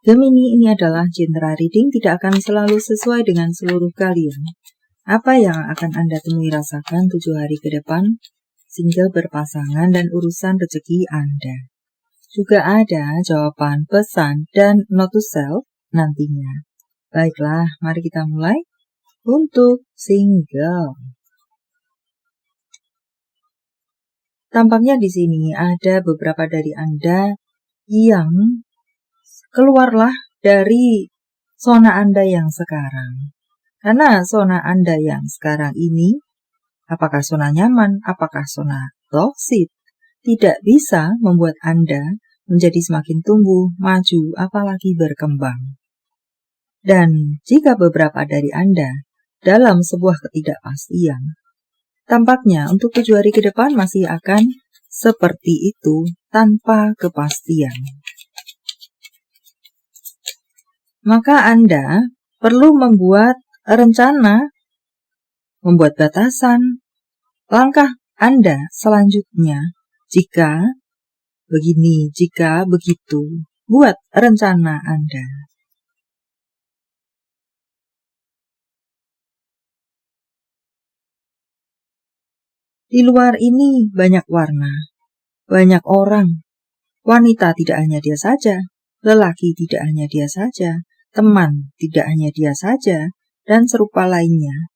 Gemini, ini adalah general reading, tidak akan selalu sesuai dengan seluruh kalian. Apa yang akan Anda temui rasakan 7 hari ke depan, single, berpasangan, dan urusan rezeki Anda. Juga ada jawaban, pesan, dan note to self nantinya. Baiklah, mari kita mulai. Untuk single, tampaknya di sini ada beberapa dari Anda yang keluarlah dari zona Anda yang sekarang. Karena zona Anda yang sekarang ini, apakah zona nyaman, apakah zona toksik, tidak bisa membuat Anda menjadi semakin tumbuh, maju, apalagi berkembang. Dan jika beberapa dari Anda dalam sebuah ketidakpastian, tampaknya untuk 7 hari ke depan masih akan seperti itu tanpa kepastian. Maka Anda perlu membuat rencana, membuat batasan, langkah Anda selanjutnya. Jika begini, jika begitu, buat rencana Anda. Di luar ini banyak warna, banyak orang. Wanita tidak hanya dia saja, lelaki tidak hanya dia saja, teman tidak hanya dia saja, dan serupa lainnya.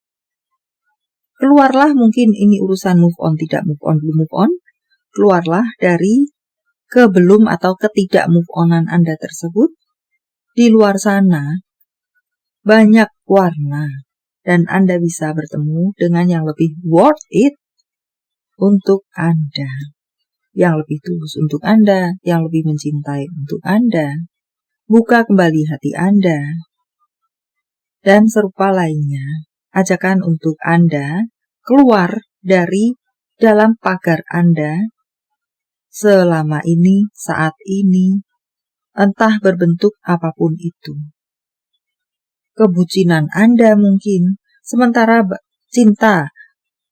Keluarlah, mungkin ini urusan move on, tidak move on, belum move on. Keluarlah dari kebelum atau ketidak move onan Anda tersebut. Di luar sana banyak warna, dan Anda bisa bertemu dengan yang lebih worth it untuk Anda, yang lebih tulus untuk Anda, yang lebih mencintai untuk Anda. Buka kembali hati Anda, dan serupa lainnya. Ajakan untuk Anda keluar dari dalam pagar Anda selama ini, saat ini, entah berbentuk apapun itu. Kebucinan Anda mungkin, sementara cinta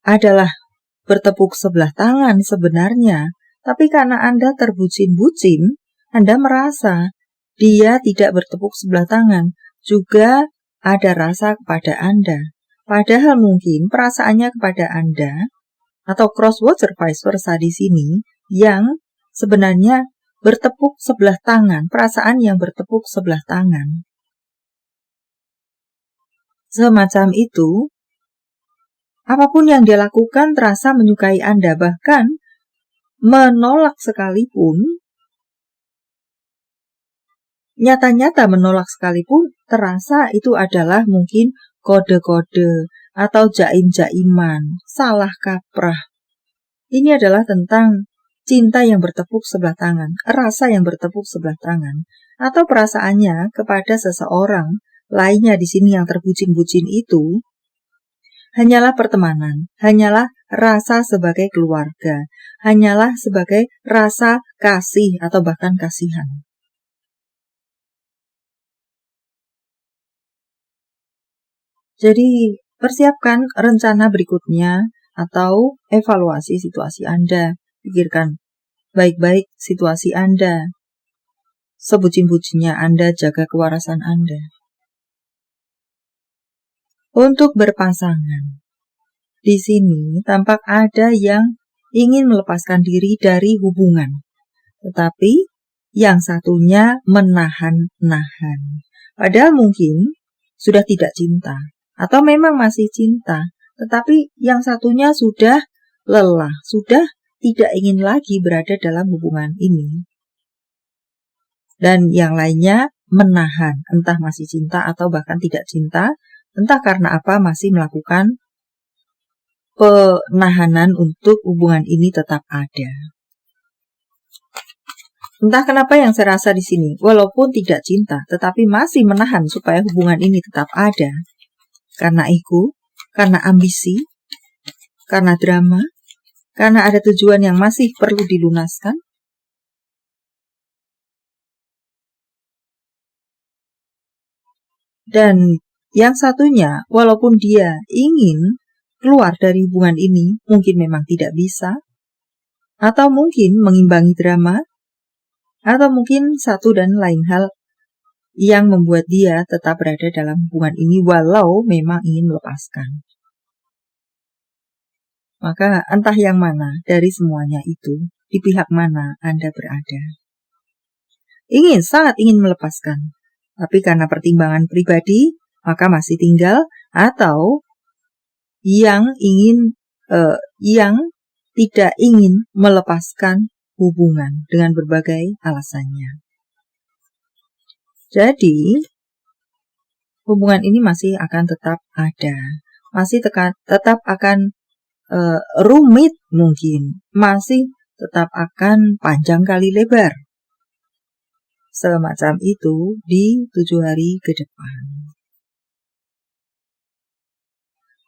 adalah bertepuk sebelah tangan sebenarnya, tapi karena Anda terbucin-bucin, Anda merasa dia tidak bertepuk sebelah tangan, juga ada rasa kepada Anda. Padahal mungkin perasaannya kepada Anda, atau crosswords vice versa di sini, yang sebenarnya bertepuk sebelah tangan, perasaan yang bertepuk sebelah tangan. Semacam itu. Apapun yang dia lakukan terasa menyukai Anda, bahkan menolak sekalipun, nyata-nyata menolak sekalipun, terasa itu adalah mungkin kode-kode atau jaim-jaiman, salah kaprah. Ini adalah tentang cinta yang bertepuk sebelah tangan, rasa yang bertepuk sebelah tangan, atau perasaannya kepada seseorang lainnya di sini yang terbucin-bucin itu, hanyalah pertemanan, hanyalah rasa sebagai keluarga, hanyalah sebagai rasa kasih atau bahkan kasihan. Jadi, persiapkan rencana berikutnya atau evaluasi situasi Anda. Pikirkan baik-baik situasi Anda. Sebucin-bucinnya Anda, jaga kewarasan Anda. Untuk berpasangan, di sini tampak ada yang ingin melepaskan diri dari hubungan, tetapi yang satunya menahan-nahan. Padahal mungkin sudah tidak cinta, atau memang masih cinta, tetapi yang satunya sudah lelah, sudah tidak ingin lagi berada dalam hubungan ini. Dan yang lainnya menahan, entah masih cinta atau bahkan tidak cinta, entah karena apa masih melakukan penahanan untuk hubungan ini tetap ada. Entah kenapa yang saya rasa di sini, walaupun tidak cinta, tetapi masih menahan supaya hubungan ini tetap ada. Karena ego, karena ambisi, karena drama, karena ada tujuan yang masih perlu dilunaskan. Dan yang satunya, walaupun dia ingin keluar dari hubungan ini, mungkin memang tidak bisa, atau mungkin mengimbangi drama, atau mungkin satu dan lain hal yang membuat dia tetap berada dalam hubungan ini walau memang ingin melepaskan. Maka entah yang mana dari semuanya itu, di pihak mana Anda berada. Sangat ingin melepaskan, tapi karena pertimbangan pribadi, maka masih tinggal, atau yang tidak ingin melepaskan hubungan dengan berbagai alasannya. Jadi, hubungan ini masih akan tetap ada, masih tetap akan rumit mungkin, masih tetap akan panjang kali lebar. Semacam itu di 7 hari ke depan.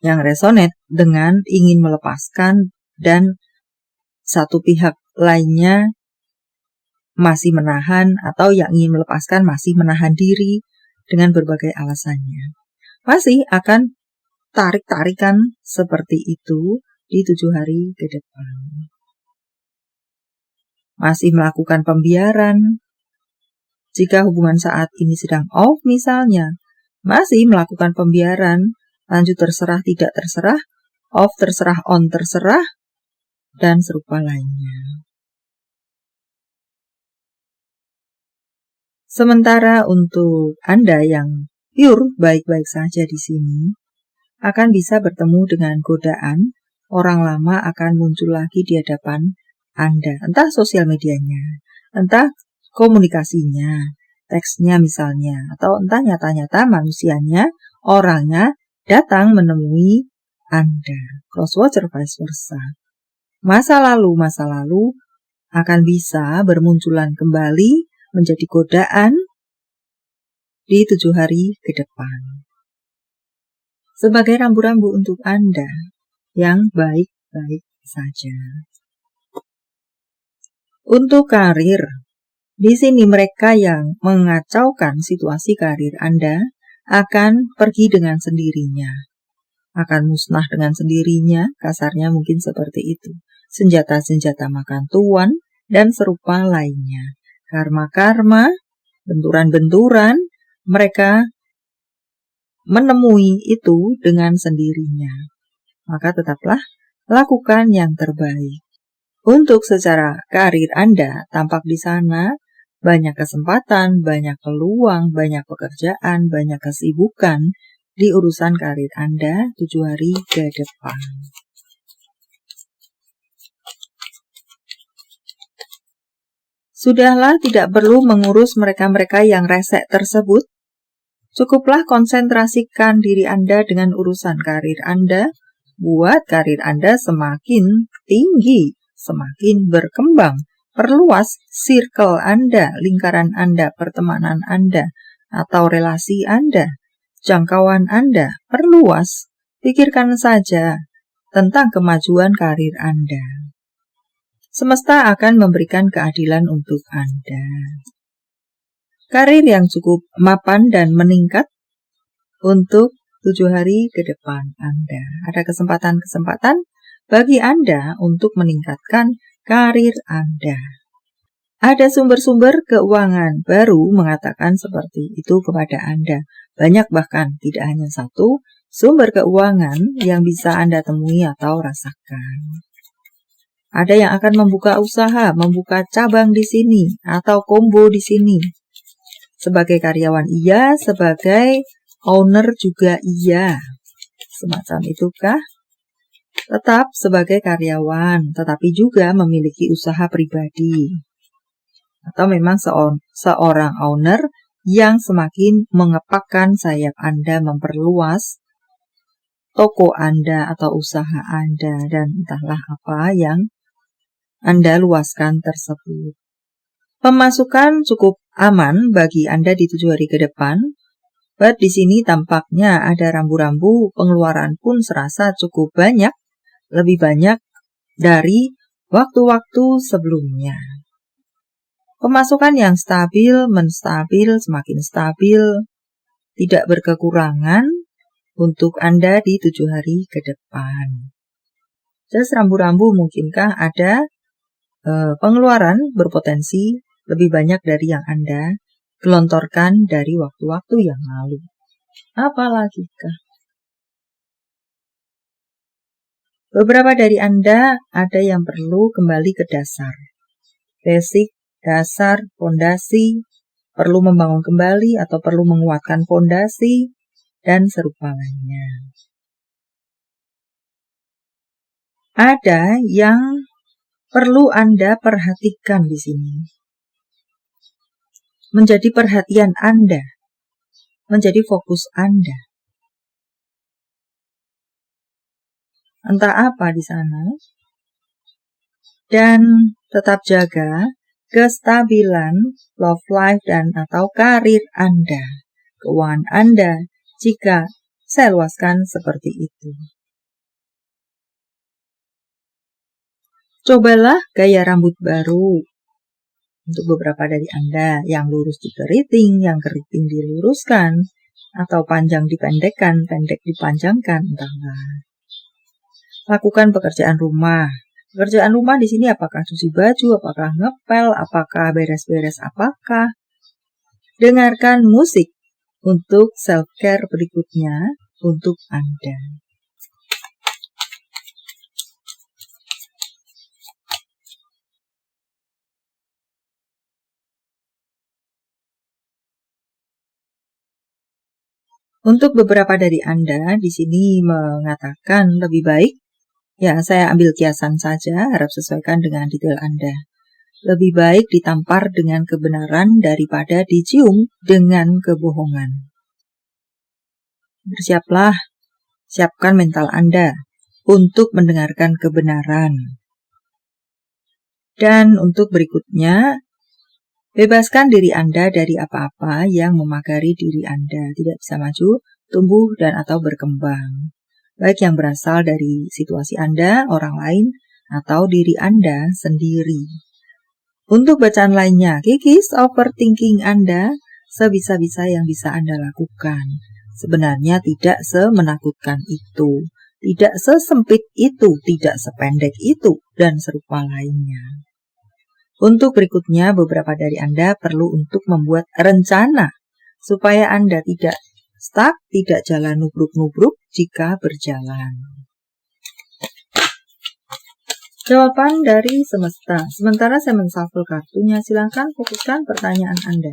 Yang resonate dengan ingin melepaskan dan satu pihak lainnya masih menahan, atau yang ingin melepaskan masih menahan diri dengan berbagai alasannya, masih akan tarik-tarikan seperti itu di 7 hari ke depan. Masih melakukan pembiaran. Jika hubungan saat ini sedang off misalnya, masih melakukan pembiaran, lanjut terserah, tidak terserah, off terserah, on terserah, dan serupa lainnya. Sementara untuk Anda yang pure baik-baik saja di sini, akan bisa bertemu dengan godaan, orang lama akan muncul lagi di hadapan Anda. Entah sosial medianya, entah komunikasinya, teksnya misalnya, atau entah nyata-nyata manusianya, orangnya datang menemui Anda. Crosswatcher vice versa. Masa lalu akan bisa bermunculan kembali menjadi godaan di 7 hari ke depan. Sebagai rambu-rambu untuk Anda yang baik-baik saja. Untuk karir, di sini mereka yang mengacaukan situasi karir Anda akan pergi dengan sendirinya. Akan musnah dengan sendirinya, kasarnya mungkin seperti itu. Senjata-senjata makan tuan dan serupa lainnya. Karma-karma, benturan-benturan, mereka menemui itu dengan sendirinya. Maka tetaplah lakukan yang terbaik. Untuk secara karir Anda, tampak di sana banyak kesempatan, banyak peluang, banyak pekerjaan, banyak kesibukan di urusan karir Anda 7 hari ke depan. Sudahlah, tidak perlu mengurus mereka-mereka yang resek tersebut. Cukuplah konsentrasikan diri Anda dengan urusan karir Anda. Buat karir Anda semakin tinggi, semakin berkembang. Perluas circle Anda, lingkaran Anda, pertemanan Anda, atau relasi Anda, jangkauan Anda. Perluas, pikirkan saja tentang kemajuan karir Anda. Semesta akan memberikan keadilan untuk Anda. Karir yang cukup mapan dan meningkat untuk 7 hari ke depan Anda. Ada kesempatan-kesempatan bagi Anda untuk meningkatkan karir Anda. Ada sumber-sumber keuangan baru mengatakan seperti itu kepada Anda. Banyak, bahkan tidak hanya satu sumber keuangan yang bisa Anda temui atau rasakan. Ada yang akan membuka usaha, membuka cabang di sini, atau combo di sini. Sebagai karyawan iya, sebagai owner juga iya. Semacam itukah? Tetap sebagai karyawan, tetapi juga memiliki usaha pribadi. Atau memang seorang owner yang semakin mengepakkan sayap Anda, memperluas toko Anda atau usaha Anda, dan entahlah apa yang Anda luaskan tersebut. Pemasukan cukup aman bagi Anda di 7 hari ke depan. But di sini tampaknya ada rambu-rambu, pengeluaran pun serasa cukup banyak, lebih banyak dari waktu-waktu sebelumnya. Pemasukan yang stabil, menstabil, semakin stabil, tidak berkekurangan untuk Anda di 7 hari ke depan. Just rambu-rambu, mungkinkah ada pengeluaran berpotensi lebih banyak dari yang Anda gelontorkan dari waktu-waktu yang lalu. Apalagi kah? Beberapa dari Anda ada yang perlu kembali ke dasar. Basic, dasar, fondasi, perlu membangun kembali atau perlu menguatkan fondasi, dan serupa lainnya. Ada yang perlu Anda perhatikan di sini. Menjadi perhatian Anda, menjadi fokus Anda. Entah apa di sana. Dan tetap jaga kestabilan love life dan atau karir Anda, keuangan Anda jika saya luaskan seperti itu. Cobalah gaya rambut baru untuk beberapa dari Anda yang lurus di keriting, yang keriting diluruskan, atau panjang dipendekkan, pendek dipanjangkan, entahlah. Lakukan pekerjaan rumah. Pekerjaan rumah di sini apakah cuci baju, apakah ngepel, apakah beres-beres, apakah. Dengarkan musik untuk self-care berikutnya untuk Anda. Untuk beberapa dari Anda di sini mengatakan lebih baik, ya saya ambil kiasan saja, harap sesuaikan dengan detail Anda. Lebih baik ditampar dengan kebenaran daripada dicium dengan kebohongan. Bersiaplah, siapkan mental Anda untuk mendengarkan kebenaran. Dan untuk berikutnya, bebaskan diri Anda dari apa-apa yang memagari diri Anda, tidak bisa maju, tumbuh, dan atau berkembang. Baik yang berasal dari situasi Anda, orang lain, atau diri Anda sendiri. Untuk bacaan lainnya, kikis overthinking Anda sebisa-bisa yang bisa Anda lakukan. Sebenarnya tidak semenakutkan itu, tidak sesempit itu, tidak sependek itu, dan serupa lainnya. Untuk berikutnya, beberapa dari Anda perlu untuk membuat rencana supaya Anda tidak stuck, tidak jalan nubruk-nubruk jika berjalan. Jawaban dari semesta. Sementara saya menshuffle kartunya, silakan fokuskan pertanyaan Anda.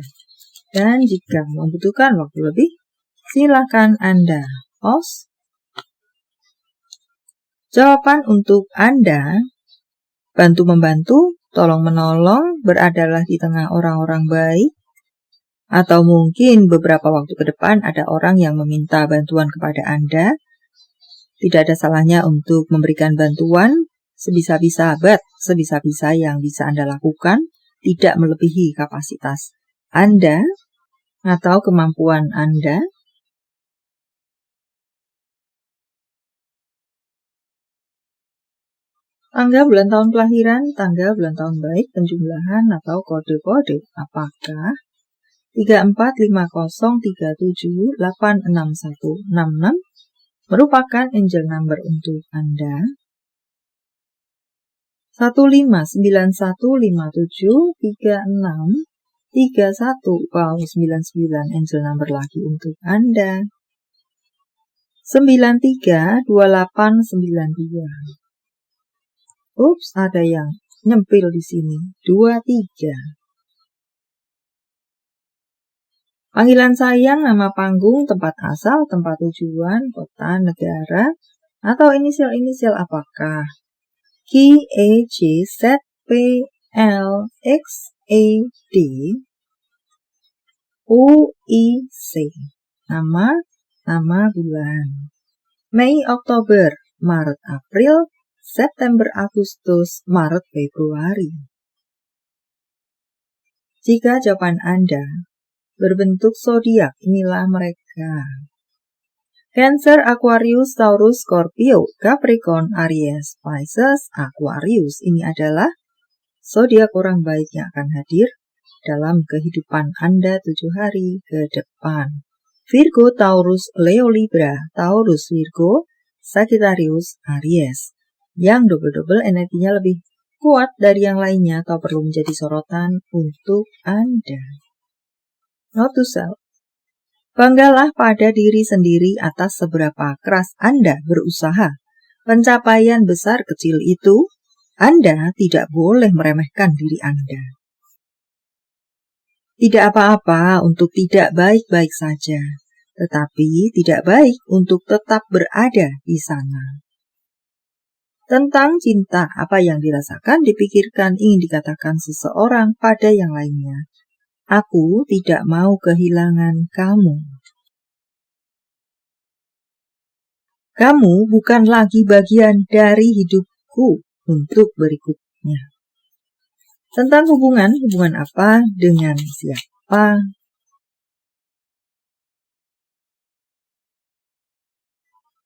Dan jika membutuhkan waktu lebih, silakan Anda pause. Jawaban untuk Anda, bantu-membantu, tolong-menolong, beradalah di tengah orang-orang baik, atau mungkin beberapa waktu ke depan ada orang yang meminta bantuan kepada Anda. Tidak ada salahnya untuk memberikan bantuan, sebisa-bisa yang bisa Anda lakukan, tidak melebihi kapasitas Anda atau kemampuan Anda. Tanggal, bulan, tahun kelahiran, tanggal, bulan, tahun baik, penjumlahan atau kode-kode. Apakah 345037866166 merupakan angel number untuk Anda? 1591573631 wow 99 angel number lagi untuk Anda. 932892. Ups, ada yang nyempil di sini. 23. Panggilan sayang, nama panggung, tempat asal, tempat tujuan, kota, negara, atau inisial-inisial apakah? K, E, J, Z, P, L, X, E, D, U, I, C. Nama bulan. Mei, Oktober, Maret, April, September, Agustus, Maret, Februari. Jika jawaban Anda berbentuk zodiak, inilah mereka. Cancer, Aquarius, Taurus, Scorpio, Capricorn, Aries, Pisces, Aquarius. Ini adalah zodiak orang baik yang akan hadir dalam kehidupan Anda 7 hari ke depan. Virgo, Taurus, Leo, Libra, Taurus, Virgo, Sagittarius, Aries. Yang double-double energinya lebih kuat dari yang lainnya atau perlu menjadi sorotan untuk Anda. Note to self. Banggalah pada diri sendiri atas seberapa keras Anda berusaha. Pencapaian besar kecil itu, Anda tidak boleh meremehkan diri Anda. Tidak apa-apa untuk tidak baik-baik saja, tetapi tidak baik untuk tetap berada di sana. Tentang cinta, apa yang dirasakan, dipikirkan, ingin dikatakan seseorang pada yang lainnya. Aku tidak mau kehilangan kamu. Kamu bukan lagi bagian dari hidupku untuk berikutnya. Tentang hubungan apa dengan siapa?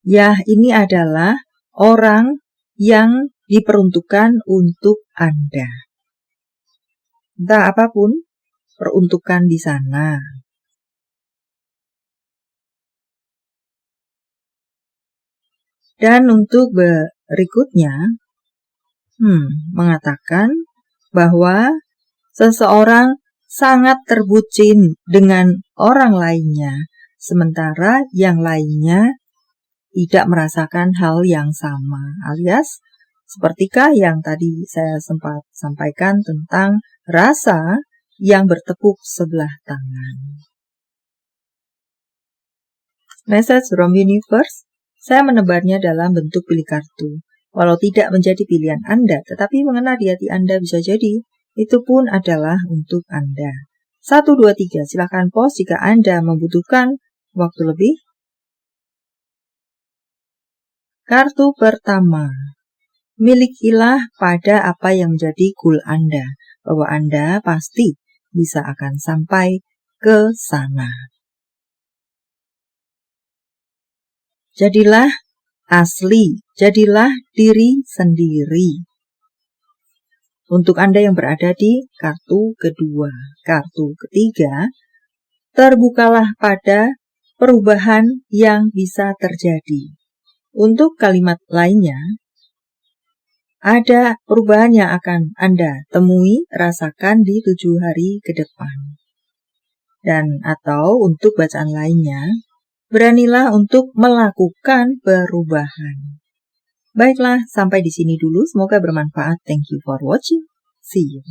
Ya, ini adalah orang yang diperuntukkan untuk Anda. Entah apapun peruntukan di sana. Dan untuk berikutnya, mengatakan bahwa seseorang sangat terbucin dengan orang lainnya, sementara yang lainnya tidak merasakan hal yang sama, alias sepertikah yang tadi saya sempat sampaikan tentang rasa yang bertepuk sebelah tangan. Message from Universe, saya menebarnya dalam bentuk pilih kartu. Walau tidak menjadi pilihan Anda, tetapi mengena di hati Anda bisa jadi, itu pun adalah untuk Anda. 1, 2, 3, silakan pause jika Anda membutuhkan waktu lebih. Kartu pertama, milikilah pada apa yang menjadi goal Anda, bahwa Anda pasti bisa akan sampai ke sana. Jadilah asli, jadilah diri sendiri. Untuk Anda yang berada di kartu kedua, kartu ketiga, terbukalah pada perubahan yang bisa terjadi. Untuk kalimat lainnya, ada perubahan yang akan Anda temui, rasakan di 7 hari ke depan. Dan atau untuk bacaan lainnya, beranilah untuk melakukan perubahan. Baiklah, sampai di sini dulu. Semoga bermanfaat. Thank you for watching. See you.